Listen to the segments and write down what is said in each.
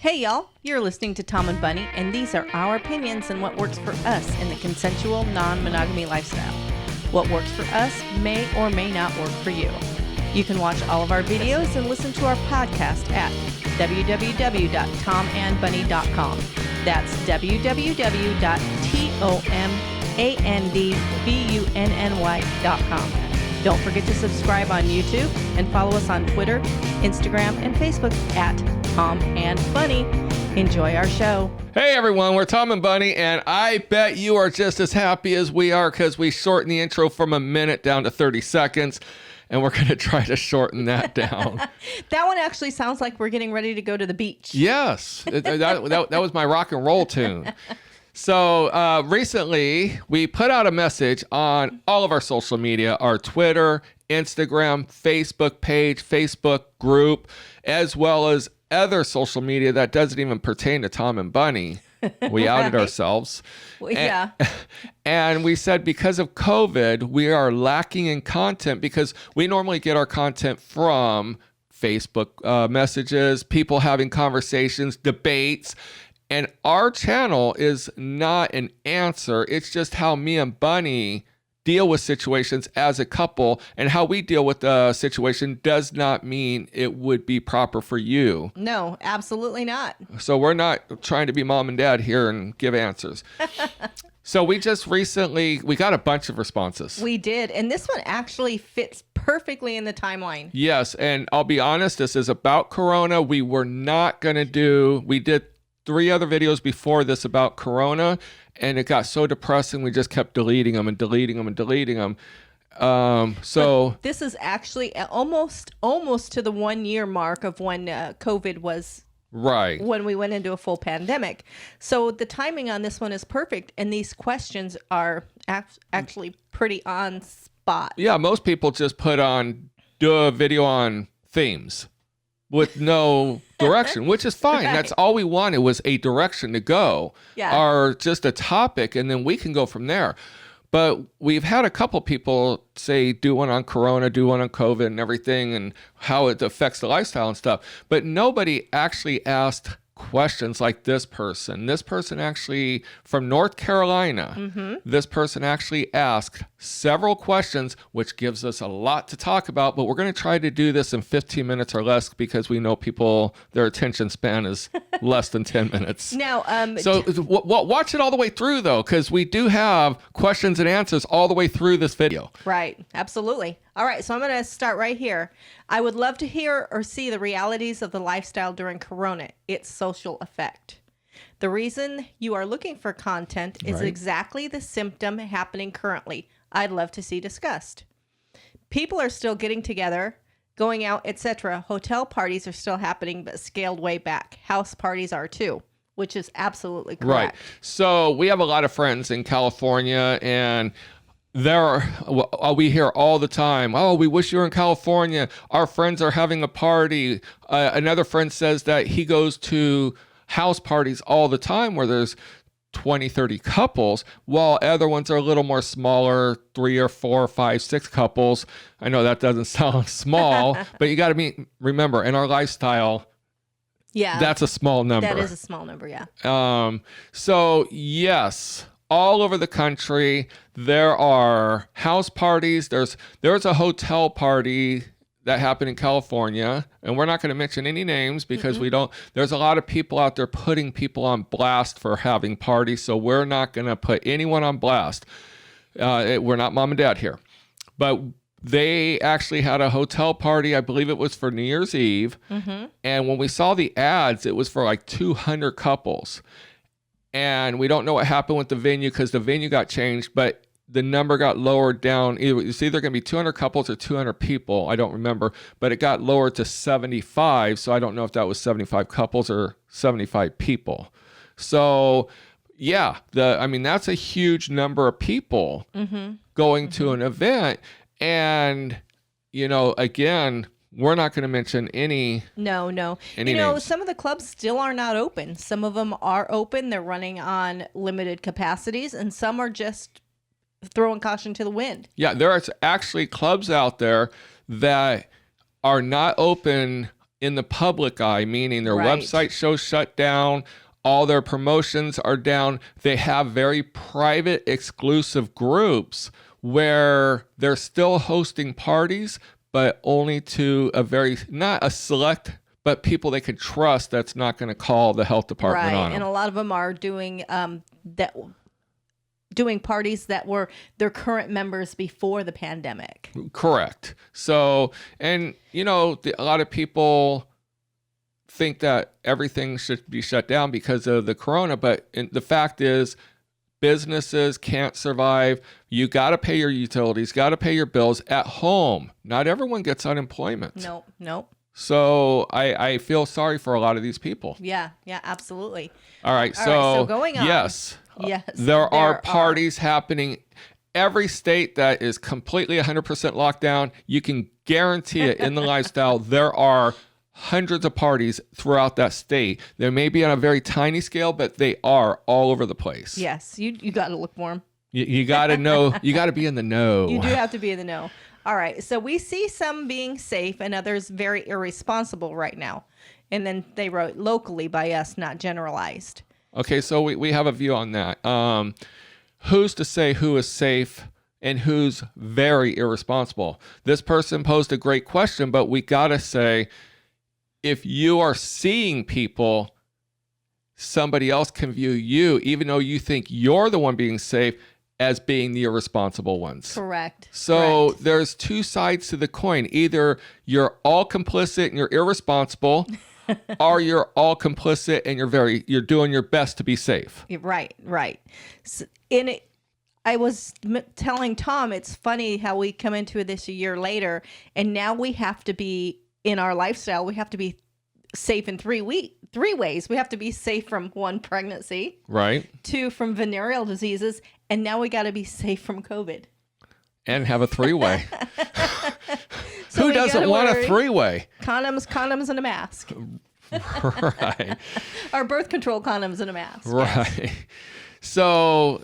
Hey y'all, you're listening to Tom and Bunny, and these are our opinions on what works for us in the consensual non-monogamy lifestyle. What works for us may or may not work for you. You can watch all of our videos and listen to our podcast at www.tomandbunny.com. That's www.tomandbunny.com. Don't forget to subscribe on YouTube and follow us on Twitter, Instagram, and Facebook at Tom and Bunny. Enjoy our show. Hey everyone, we're Tom and Bunny, and I bet you are just as happy as we are because we shortened the intro from a minute down to 30 seconds, and we're going to try to shorten that down. That one actually sounds like we're getting ready to go to the beach. Yes, that was my rock and roll tune. So recently, we put out a message on all of our social media, our Twitter, Instagram, Facebook page, Facebook group, as well as other social media that doesn't even pertain to Tom and Bunny. We outed ourselves. Well, yeah. And we said because of COVID, we are lacking in content because we normally get our content from Facebook messages, people having conversations, debates. And our channel is not an answer. It's just how me and Bunny deal with situations as a couple, and how we deal with the situation does not mean it would be proper for you. No, absolutely not. So we're not trying to be mom and dad here and give answers. So we just recently, we got a bunch of responses. We did. And this one actually fits perfectly in the timeline. Yes. And I'll be honest, this is about Corona. We were not going to we did 3 other videos before this about Corona, and it got so depressing we just kept deleting them. So but this is actually almost to the 1 year mark of when COVID was right, when we went into a full pandemic. So the timing on this one is perfect, and these questions are actually pretty on spot. Yeah, most people just do a video on themes with no direction, which is fine. Right. That's all we wanted was a direction to go, or just a topic, and then we can go from there. But we've had a couple people say, do one on Corona, do one on COVID and everything, and how it affects the lifestyle and stuff. But nobody actually asked questions like this person. This person actually, from North Carolina, this person actually asked several questions, which gives us a lot to talk about, but we're going to try to do this in 15 minutes or less because we know people, their attention span is less than 10 minutes. Now, so watch it all the way through though, because we do have questions and answers all the way through this video. Right. Absolutely. All right. So I'm going to start right here. I would love to hear or see the realities of the lifestyle during Corona, its social effect. The reason you are looking for content is exactly the symptom happening currently. I'd love to see discussed. People are still getting together, going out, etc. Hotel parties are still happening, but scaled way back. House parties are too, which is absolutely correct. Right. So we have a lot of friends in California, and we hear all the time, oh, we wish you were in California. Our friends are having a party. Another friend says that he goes to house parties all the time where there's 20, 30 couples, while other ones are a little more smaller, 3 or 4 or 5, 6 couples. I know that doesn't sound small, but you got to remember, in our lifestyle, that's a small number. That is a small number, yeah. So yes, all over the country, there are house parties. There's a hotel party that happened in California, and we're not going to mention any names because there's a lot of people out there putting people on blast for having parties, so we're not going to put anyone on blast. We're not mom and dad here. But they actually had a hotel party, I believe it was for New Year's Eve, and when we saw the ads, it was for like 200 couples. And we don't know what happened with the venue because the venue got changed, but the number got lowered down. It's either going to be 200 couples or 200 people. I don't remember, but it got lowered to 75. So I don't know if that was 75 couples or 75 people. So yeah, that's a huge number of people going to an event. And, again, we're not going to mention any. No. Names. Some of the clubs still are not open. Some of them are open. They're running on limited capacities, and some are just throwing caution to the wind. Yeah, there are actually clubs out there that are not open in the public eye, meaning their Right. website shows shut down, all their promotions are down. They have very private, exclusive groups where they're still hosting parties, but only to a very, not a select, but people they can trust that's not going to call the health department Right. on them. And a lot of them are doing parties that were their current members before the pandemic. Correct. So, and you know, a lot of people think that everything should be shut down because of the corona, but the fact is businesses can't survive. You got to pay your utilities, got to pay your bills at home. Not everyone gets unemployment. Nope. So I feel sorry for a lot of these people. Yeah, absolutely. All right. So going on. Yes. Yes. There are parties happening. Every state that is completely 100% locked down, you can guarantee it in the lifestyle. There are hundreds of parties throughout that state. They may be on a very tiny scale, but they are all over the place. Yes, you got to look for them. You got to know. You got to be in the know. You do have to be in the know. All right. So we see some being safe and others very irresponsible right now. And then they wrote locally by us, not generalized. Okay, so we have a view on that. Who's to say who is safe and who's very irresponsible? This person posed a great question, but we got to say, if you are seeing people, somebody else can view you, even though you think you're the one being safe, as being the irresponsible ones. Correct. So there's two sides to the coin. Either you're all complicit and you're irresponsible, or you're all complicit and you're doing your best to be safe. Right. So, I was telling Tom, it's funny how we come into this a year later, and now we have to be in our lifestyle. We have to be safe in three ways. We have to be safe from 1, pregnancy, right? 2, from venereal diseases, and now we got to be safe from COVID. And have a 3-way. So who doesn't want a 3-way? Condoms, and a mask. Right. Or birth control condoms and a mask. Right. Yes. So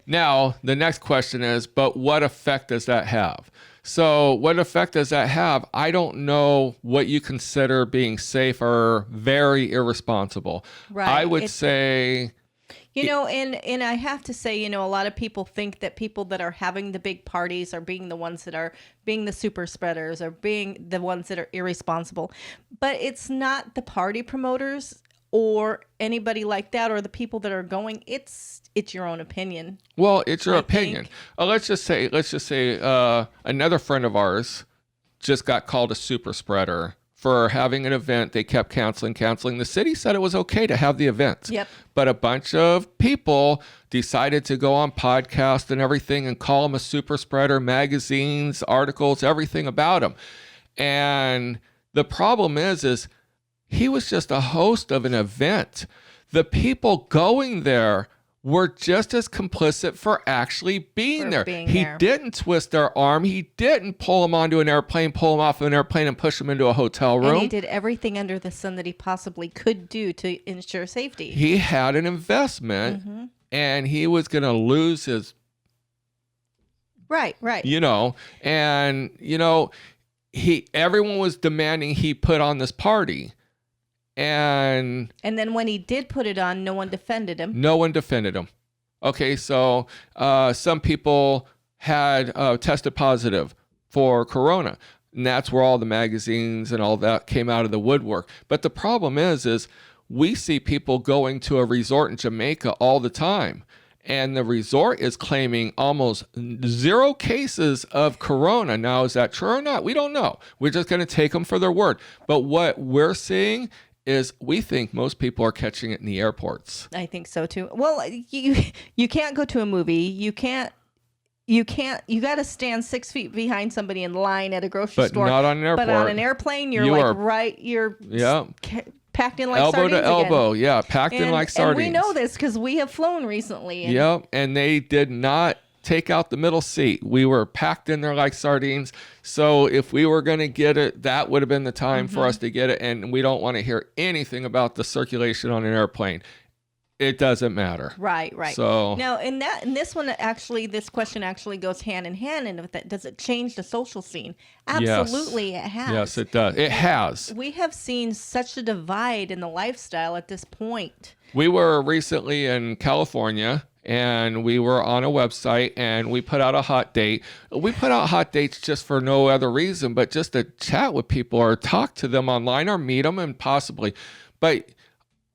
now the next question is, but what effect does that have? So what effect does that have? I don't know what you consider being safe or very irresponsible. Right. I would say... And I have to say, a lot of people think that people that are having the big parties are being the ones that are being the super spreaders or being the ones that are irresponsible. But it's not the party promoters or anybody like that or the people that are going. It's your own opinion. Well, it's your opinion. Let's just say another friend of ours just got called a super spreader for having an event. They kept canceling. The city said it was okay to have the event. Yep. But a bunch of people decided to go on podcasts and everything and call him a super spreader, magazines, articles, everything about him. And the problem is he was just a host of an event. The people going there were just as complicit for actually being there. He didn't twist their arm. He didn't pull him onto an airplane, pull him off an airplane and push him into a hotel room. And he did everything under the sun that he possibly could do to ensure safety. He had an investment and he was going to lose his... Right. And, everyone was demanding he put on this party. And then when he did put it on, no one defended him. Okay, so some people had tested positive for corona. And that's where all the magazines and all that came out of the woodwork. But the problem is we see people going to a resort in Jamaica all the time. And the resort is claiming almost 0 cases of corona. Now, is that true or not? We don't know. We're just going to take them for their word. But what we're seeing is we think most people are catching it in the airports. I think so too. Well, you can't go to a movie. You got to stand 6 feet behind somebody in line at a grocery store. But not on an airport. But on an airplane, you're packed in like elbow sardines to elbow. again. Yeah, packed in like sardines. And we know this because we have flown recently. And they did not take out the middle seat. We were packed in there like sardines. So if we were going to get it, that would have been the time for us to get it. And we don't want to hear anything about the circulation on an airplane. it doesn't matter. Right. So now, this question actually goes hand in hand. And with that, does it change the social scene? Absolutely, yes. it has. Yes, it does. It has. We have seen such a divide in the lifestyle at this point. We were recently in California, and we were on a website, and we put out a hot date. We put out hot dates just for no other reason, but just to chat with people or talk to them online or meet them and possibly. But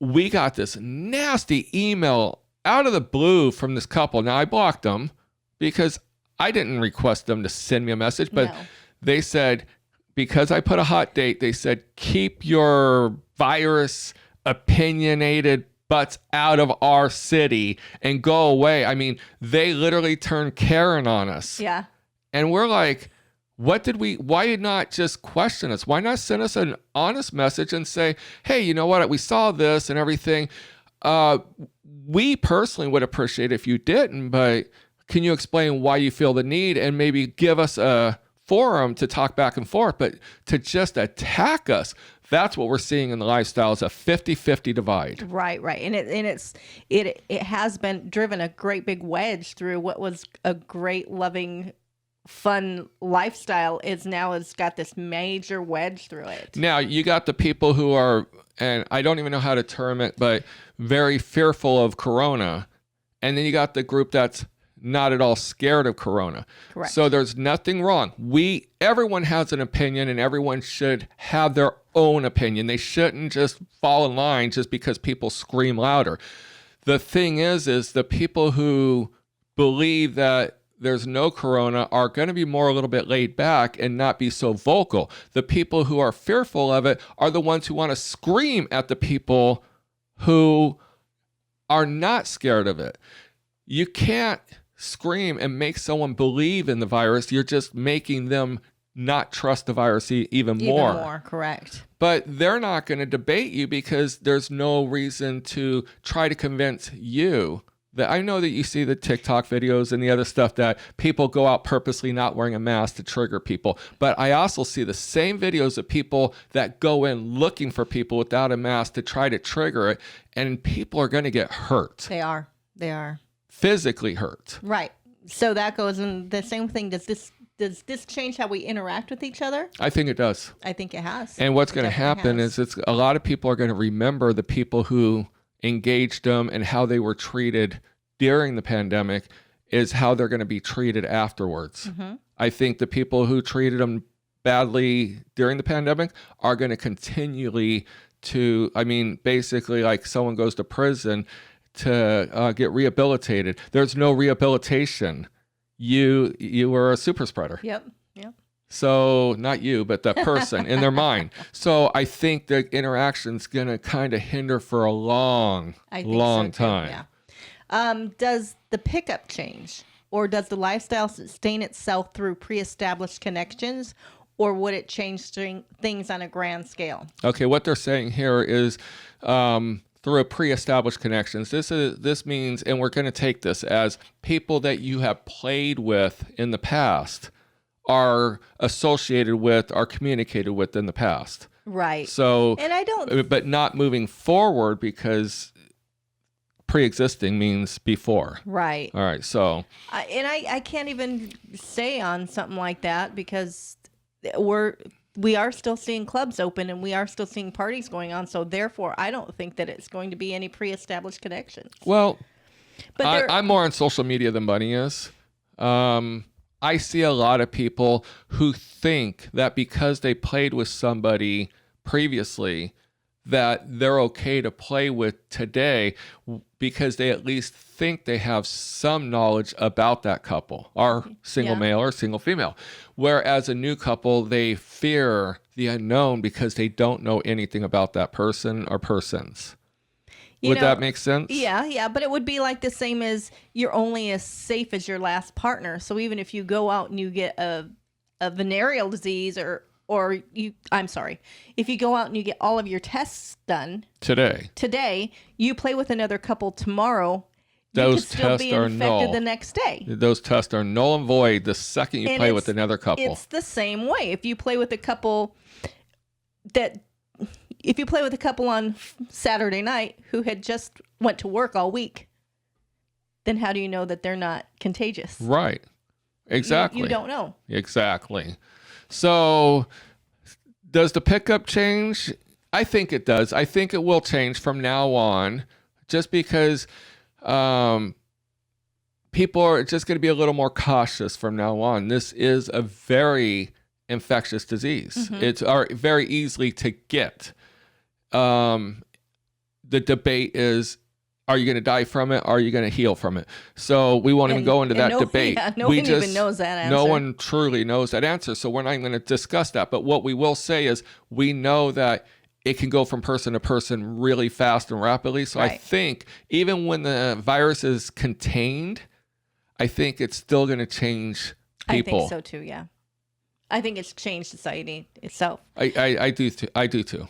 we got this nasty email out of the blue from this couple. Now, I blocked them because I didn't request them to send me a message, but they said, because I put a hot date, they said, keep your virus opinionated butts out of our city and go away. I mean, they literally turned Karen on us. Yeah. And we're like, why not just question us? Why not send us an honest message and say, hey, you know what? We saw this and everything. We personally would appreciate it if you didn't, but can you explain why you feel the need and maybe give us a forum to talk back and forth? But to just attack us, that's what we're seeing in the lifestyle, is a 50-50 divide. Right. And it has been driven a great big wedge through what was a great, loving, fun lifestyle it's got this major wedge through it. Now, you got the people who are, and I don't even know how to term it, but very fearful of Corona. And then you got the group that's not at all scared of Corona. Correct. So there's nothing wrong. Everyone has an opinion, and everyone should have their own opinion. They shouldn't just fall in line just because people scream louder. The thing is the people who believe that there's no Corona are going to be a little bit laid back and not be so vocal. The people who are fearful of it are the ones who want to scream at the people who are not scared of it. You can't scream and make someone believe in the virus. You're just making them not trust the virus even more. Even more, correct. But they're not going to debate you because there's no reason to try to convince you. That I know that you see the TikTok videos and the other stuff that people go out purposely not wearing a mask to trigger people. But I also see the same videos of people that go in looking for people without a mask to try to trigger it. And people are going to get hurt. They are. Physically hurt. Right. So that goes in the same thing. Does this change how we interact with each other? I think it does. I think it has. And what's going to happen is a lot of people are going to remember the people who engaged them and how they were treated during the pandemic is how they're going to be treated afterwards. Mm-hmm. I think the people who treated them badly during the pandemic are going to continually basically like someone goes to prison to get rehabilitated. There's no rehabilitation. You were a super spreader. Yep. So not you, but the person in their mind. So I think the interaction's going to kind of hinder for a long time. Yeah. Does the pickup change, or does the lifestyle sustain itself through pre-established connections, or would it change things on a grand scale? Okay, what they're saying here is through pre-established connections. This means, and we're going to take this as people that you have played with in the past are associated with, are communicated with in the past. Right. So, and I don't, but not moving forward because pre-existing means before. Right. All right. So, I can't even say on something like that because we are still seeing clubs open and we are still seeing parties going on. So therefore, I don't think that it's going to be any pre-established connections. Well, but I'm more on social media than Bunny is. I see a lot of people who think that because they played with somebody previously that they're okay to play with today because they at least think they have some knowledge about that couple, or single male or single female. Whereas a new couple, they fear the unknown because they don't know anything about that person or persons. Would that make sense? Yeah. But it would be like the same as you're only as safe as your last partner. So even if you go out and you get a venereal disease if you go out and you get all of your tests done today, you play with another couple tomorrow, those you could still tests be are infected null the next day. Those tests are null and void the second you play with another couple. It's the same way. If you play with a couple that if you play with a couple on Saturday night who had just went to work all week, then how do you know that they're not contagious? Right. Exactly. You don't know. Exactly. So does the pickup change? I think it does. I think it will change from now on, just because people are just going to be a little more cautious from now on. This is a very infectious disease. It's very easily to get. The debate is, are you going to die from it? Or are you going to heal from it? So we won't even go into that debate. Yeah, no one even knows that answer. No one truly knows that answer. So we're not even going to discuss that. But what we will say is we know that it can go from person to person really fast and rapidly. So I think even when the virus is contained, I think it's still going to change people. I think so too, yeah. I think it's changed society itself. I do too.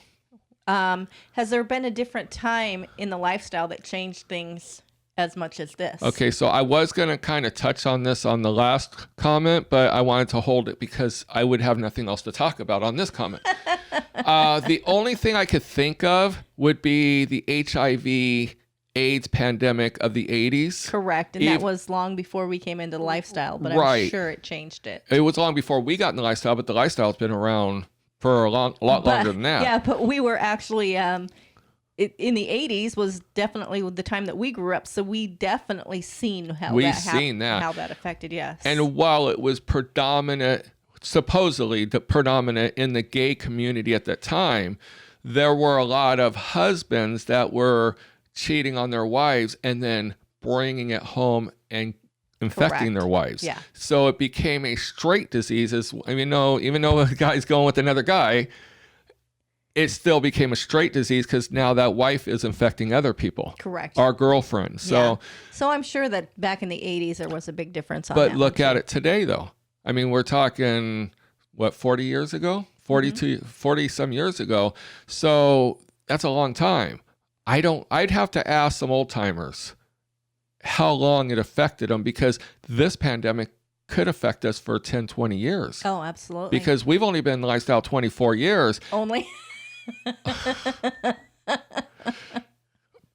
Has there been a different time in the lifestyle that changed things as much as this? Okay, so I was going to kind of touch on this on the last comment, but I wanted to hold it because I would have nothing else to talk about on this comment. The only thing I could think of would be the HIV AIDS pandemic of the 80s. Correct, and that was long before we came into the lifestyle, but I'm sure it changed it. It was long before we got in the lifestyle, but the lifestyle's been around for a lot longer than that. Yeah, but we were actually in the 80s was definitely the time that we grew up, so we definitely seen how that affected, yes. And while it was supposedly predominant in the gay community at that time, there were a lot of husbands that were cheating on their wives and then bringing it home and infecting their wives. Yeah. So it became a straight disease. Even though a guy's going with another guy, it still became a straight disease because now that wife is infecting other people. Correct. Our girlfriends. So I'm sure that back in the 80s there was a big difference on that. But that look at it today, though. I mean, we're talking, 40 years ago? 40 some years ago. So that's a long time. I'd have to ask some old timers how long it affected them, because this pandemic could affect us for 10, 20 years. Oh, absolutely. Because we've only been in the lifestyle 24 years. Only.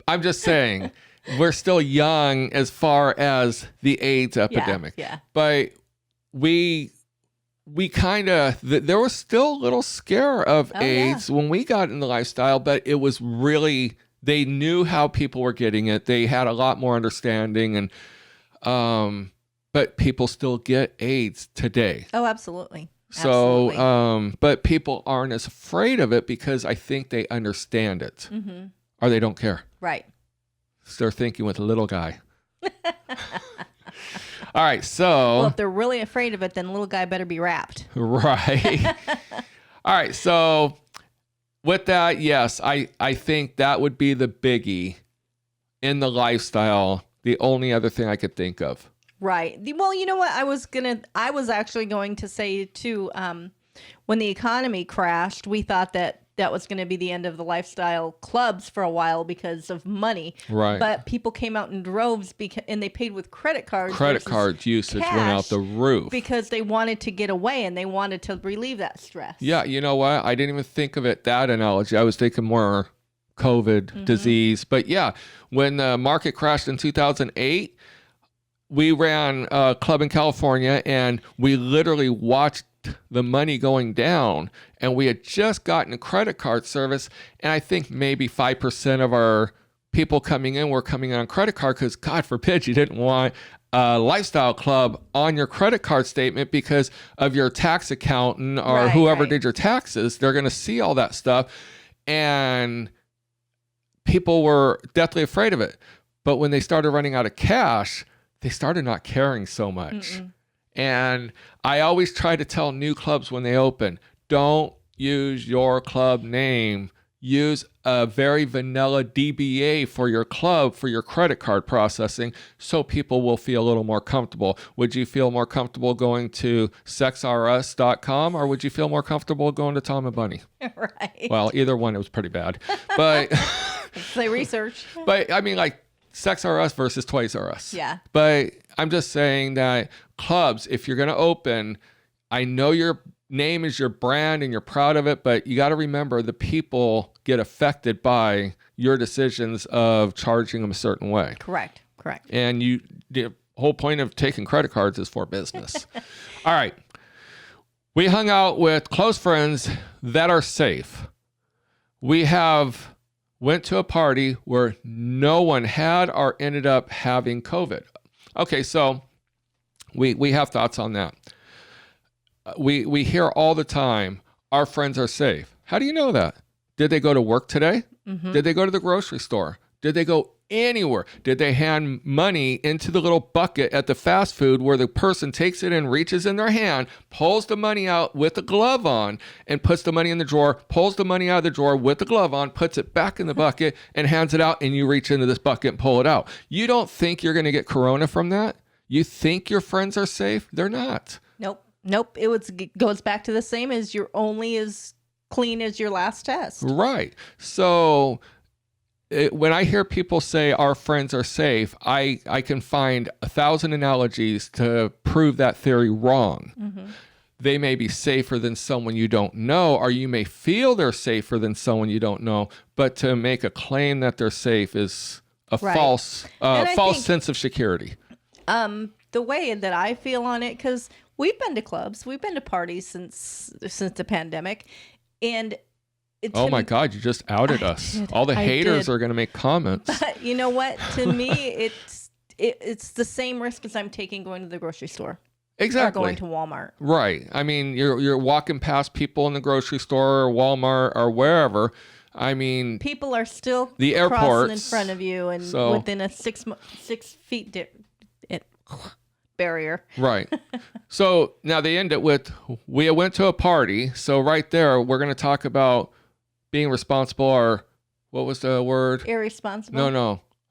I'm just saying, we're still young as far as the AIDS epidemic. Yeah. But we kind of, there was still a little scare of AIDS when we got in the lifestyle, but it was really, they knew how people were getting it. They had a lot more understanding, and but people still get AIDS today. Oh, absolutely. So, but people aren't as afraid of it because I think they understand it, or they don't care. Right. So they're thinking with a little guy. All right, so. Well, if they're really afraid of it, then little guy better be wrapped. Right. All right, so with that, yes, I think that would be the biggie in the lifestyle. The only other thing I could think of. Right. Well, you know what? I was actually going to say too, when the economy crashed, we thought that was going to be the end of the lifestyle clubs for a while because of money. Right. But people came out in droves and they paid with credit cards. Credit card usage went out the roof. Because they wanted to get away and they wanted to relieve that stress. Yeah, you know what? I didn't even think of it, that analogy. I was thinking more COVID disease. But yeah, when the market crashed in 2008, we ran a club in California and we literally watched the money going down, and we had just gotten a credit card service, and I think maybe 5% of our people coming in were coming in on credit card because, God forbid, you didn't want a lifestyle club on your credit card statement because of your tax accountant or whoever did your taxes. They're going to see all that stuff, and people were deathly afraid of it. But when they started running out of cash, they started not caring so much. And I always try to tell new clubs when they open, don't use your club name. Use a very vanilla DBA for your club, for your credit card processing, so people will feel a little more comfortable. Would you feel more comfortable going to sexrs.com, or would you feel more comfortable going to TomandBunny? Right. Well, either one, it was pretty bad. But they research. But I mean, like, Sex R Us versus Toys R Us. Yeah. But I'm just saying that clubs, if you're going to open, I know you're name is your brand and you're proud of it, but you got to remember the people get affected by your decisions of charging them a certain way. Correct. And the whole point of taking credit cards is for business. All right. We hung out with close friends that are safe. We went to a party where no one had or ended up having COVID. Okay, so we have thoughts on that. We hear all the time, our friends are safe. How do you know that? Did they go to work today? Mm-hmm. Did they go to the grocery store? Did they go anywhere? Did they hand money into the little bucket at the fast food where the person takes it and reaches in their hand, pulls the money out with a glove on and puts the money in the drawer, pulls the money out of the drawer with the glove on, puts it back in the bucket and hands it out, and you reach into this bucket and pull it out. You don't think you're going to get corona from that? You think your friends are safe? They're not. Nope. It goes back to the same as you're only as clean as your last test. Right. So when I hear people say our friends are safe, I can find 1,000 analogies to prove that theory wrong. Mm-hmm. They may be safer than someone you don't know, or you may feel they're safer than someone you don't know, but to make a claim that they're safe is a false sense of security. The way that I feel on it, because we've been to clubs, we've been to parties since the pandemic, and oh my God, you just outed us. All the haters are going to make comments. But you know what? To me, it's the same risk as I'm taking going to the grocery store. Exactly. Or going to Walmart. Right. I mean, you're walking past people in the grocery store or Walmart or wherever. I mean, people are still the airports crossing in front of you and within a 6 feet barrier. Right. So now they end it with, we went to a party. So right there, we're going to talk about being responsible, or what was the word? Irresponsible.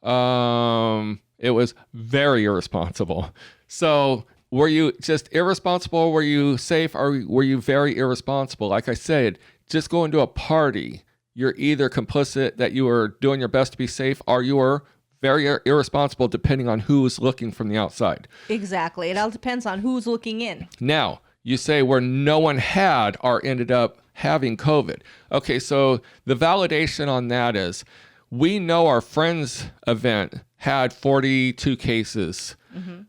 No. It was very irresponsible. So were you just irresponsible? Were you safe? Or were you very irresponsible? Like I said, just going to a party, you're either complicit that you were doing your best to be safe, or you were very irresponsible, depending on who's looking from the outside. Exactly. It all depends on who's looking in. Now, you say where no one had or ended up having COVID. Okay, so the validation on that is we know our friend's event had 42 cases, mm-hmm.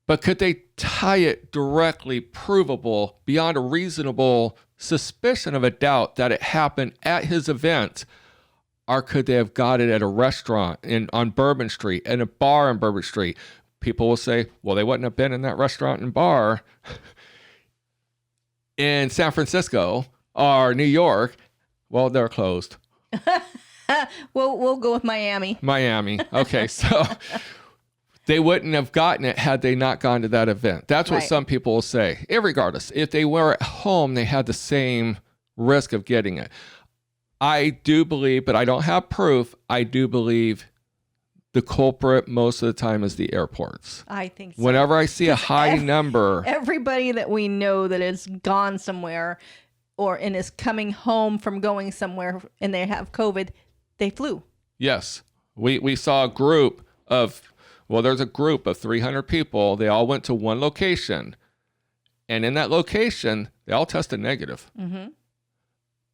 but could they tie it directly provable beyond a reasonable suspicion of a doubt that it happened at his event? Or could they have got it at a restaurant on Bourbon Street, in a bar on Bourbon Street? People will say, well, they wouldn't have been in that restaurant and bar in San Francisco or New York. Well, they're closed. We'll go with Miami. Okay, so they wouldn't have gotten it had they not gone to that event. That's what some people will say. Irregardless, if they were at home, they had the same risk of getting it. I do believe, but I don't have proof, I do believe the culprit most of the time is the airports. I think so. Whenever I see a high number. Everybody that we know that has gone somewhere and is coming home from going somewhere and they have COVID, they flew. Yes. We saw a group of, there's a group of 300 people. They all went to one location. And in that location, they all tested negative. Mm-hmm.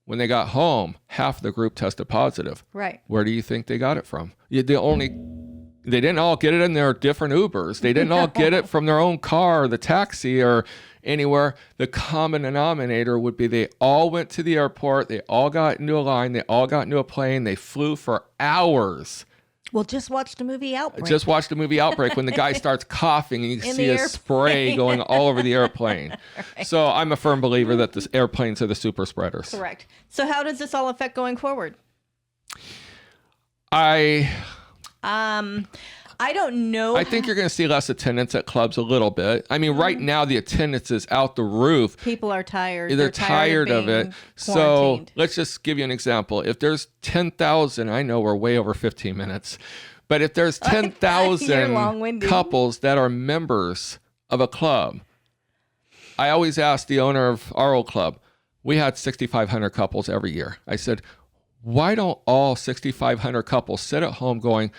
When they got home, half of the group tested positive. Right. Where do you think they got it from? They didn't all get it in their different Ubers. They didn't all get it from their own car or the taxi or anywhere. The common denominator would be they all went to the airport. They all got into a line. They all got into a plane. They flew for hours. Well, just watch the movie Outbreak. When the guy starts coughing and you can see a spray going all over the airplane. Right. So I'm a firm believer that the airplanes are the super spreaders. Correct. So how does this all affect going forward? I don't know. I think you're going to see less attendance at clubs a little bit. I mean, right now the attendance is out the roof. People are tired. They're tired of it. So let's just give you an example. If there's 10,000, I know we're way over 15 minutes, but if there's 10,000 couples that are members of a club, I always ask the owner of our old club, we had 6,500 couples every year. I said, why don't all 6,500 couples sit at home going,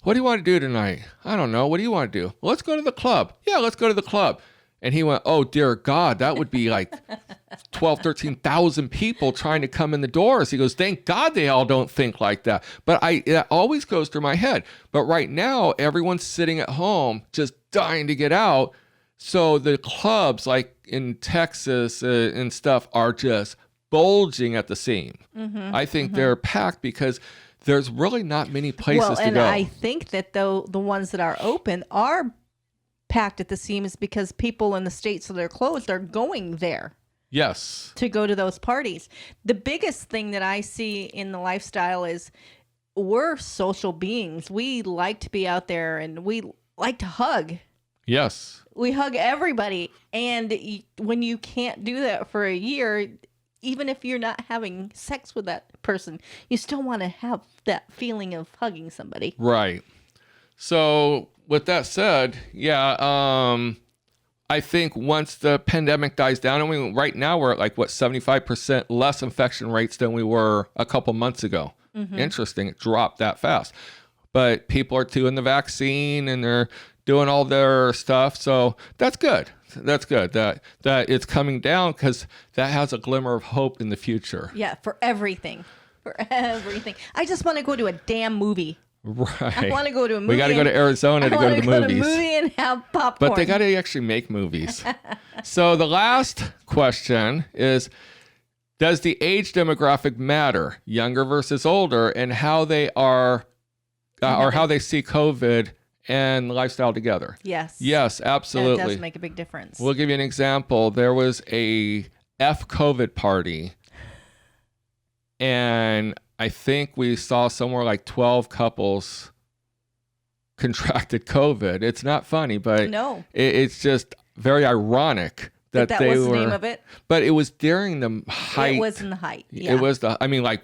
what do you want to do tonight? I don't know. What do you want to do? Well, let's go to the club. Yeah, let's go to the club. And he went, oh, dear God, that would be like 12, 13,000 people trying to come in the doors. He goes, thank God they all don't think like that. But it always goes through my head. But right now, everyone's sitting at home just dying to get out. So the clubs like in Texas and stuff are just bulging at the seam. I think they're packed because there's really not many places to go. And I think that the ones that are open are packed at the seams because people in the states that are closed are going there. Yes. To go to those parties. The biggest thing that I see in the lifestyle is we're social beings. We like to be out there and we like to hug. Yes. We hug everybody. And when you can't do that for a year, even if you're not having sex with that person, you still want to have that feeling of hugging somebody. Right. So with that said, I think once the pandemic dies down, and right now we're at 75% less infection rates than we were a couple months ago. Interesting. It dropped that fast. But people are doing the vaccine and they're doing all their stuff. So that's good. That's good that it's coming down because that has a glimmer of hope in the future. Yeah, for everything. For everything. I just want to go to a damn movie. Right. I want to go to a movie. We got to go to Arizona to go to the movies. To a movie and have popcorn. But they got to actually make movies. So the last question is, does the age demographic matter, younger versus older, and how they are, or how they see COVID and lifestyle together? Yes. Yes, absolutely. That does make a big difference. We'll give you an example. There was a COVID party, and I think we saw somewhere like 12 couples contracted COVID. It's not funny, but no, it's just very ironic that they was were. The name of it. But it was during the height. It was in the height. Yeah. It was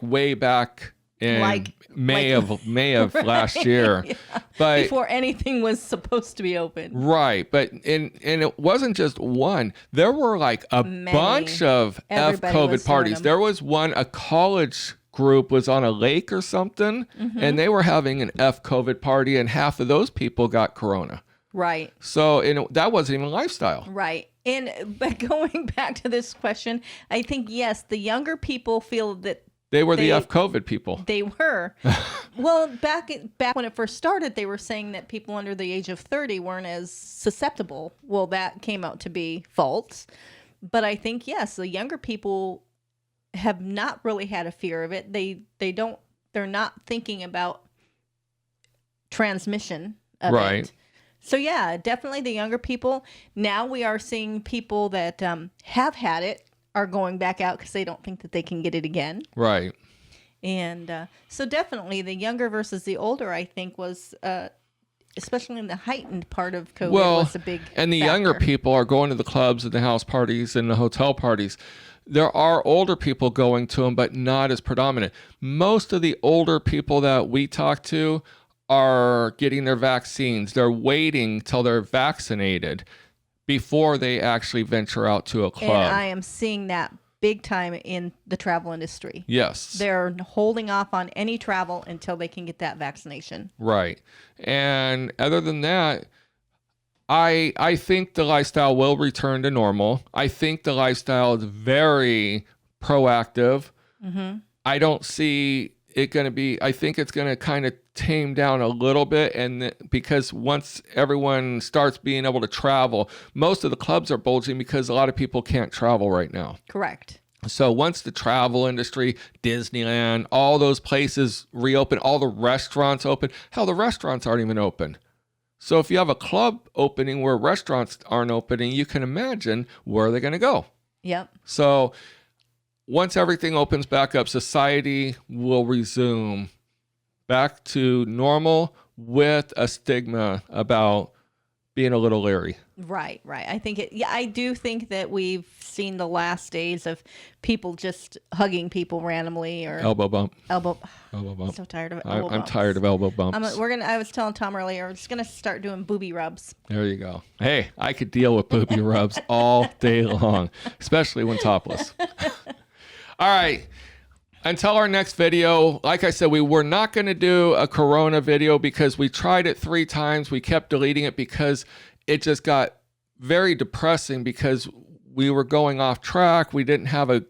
way back in May of last year. Yeah. But before anything was supposed to be open. Right. But and it wasn't just one. There were like a bunch of COVID parties. There was one, a college group was on a lake or something, and they were having an COVID party, and half of those people got corona. Right. So that wasn't even lifestyle. Right. But going back to this question, I think, yes, the younger people feel that they were the COVID people. They were. Well, back when it first started, they were saying that people under the age of 30 weren't as susceptible. Well, that came out to be false. But I think, yes, the younger people have not really had a fear of it. They're not thinking about transmission of it. So yeah, definitely the younger people. Now we are seeing people that have had it are going back out because they don't think that they can get it again. Right. And so definitely the younger versus the older, I think, was especially in the heightened part of COVID, was a big and the factor. Younger people are going to the clubs and the house parties and the hotel parties. There are older people going to them, but not as predominant. Most of the older people that we talk to are getting their vaccines. They're waiting till they're vaccinated before they actually venture out to a club. And I am seeing that big time in the travel industry. Yes. They're holding off on any travel until they can get that vaccination. Right. And other than that, I think the lifestyle will return to normal. I think the lifestyle is very proactive. Mm-hmm. I don't see it going to be, I think it's going to kind of tame down a little bit. And because once everyone starts being able to travel, most of the clubs are bulging because a lot of people can't travel right now. Correct. So once the travel industry, Disneyland, all those places reopen, all the restaurants open, hell, the restaurants aren't even open. So if you have a club opening where restaurants aren't opening, you can imagine where they're going to go. Yep. So once everything opens back up, society will resume back to normal with a stigma about being a little leery. Right. I think I do think that we've seen the last days of people just hugging people randomly or elbow bump. Elbow bump. I'm so tired of elbow bumps. I'm tired of elbow bumps. I was telling Tom earlier, we're just gonna start doing booby rubs. There you go. Hey, I could deal with booby rubs all day long, especially when topless. All right. Until our next video, like I said, we were not going to do a Corona video because we tried it 3 times. We kept deleting it because it just got very depressing because we were going off track. We didn't have a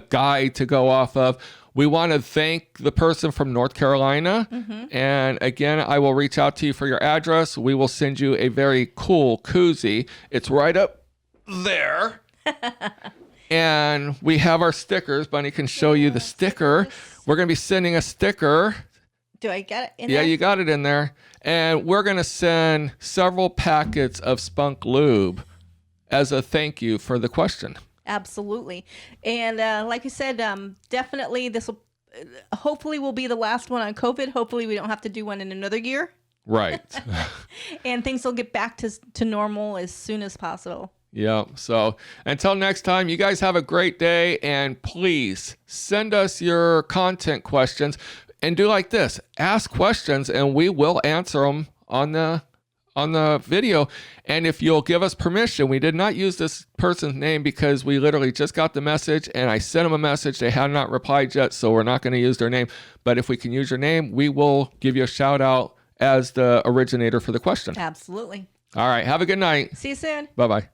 guide to go off of. We want to thank the person from North Carolina. And again, I will reach out to you for your address. We will send you a very cool koozie. It's right up there. And we have our stickers. Bunny can show you the sticker. We're going to be sending a sticker. Do I get it in Yeah, there? you got it in there. And we're going to send several packets of Spunk Lube as a thank you for the question. Absolutely. And like you said, definitely this will hopefully will be the last one on COVID. Hopefully we don't have to do one in another year. Right. And things will get back to normal as soon as possible. Yeah. So until next time, you guys have a great day. And please send us your content questions and do like this. Ask questions and we will answer them on the video. And if you'll give us permission, we did not use this person's name because we literally just got the message and I sent them a message. They have not replied yet, so we're not going to use their name. But if we can use your name, we will give you a shout out as the originator for the question. Absolutely. All right. Have a good night. See you soon. Bye-bye.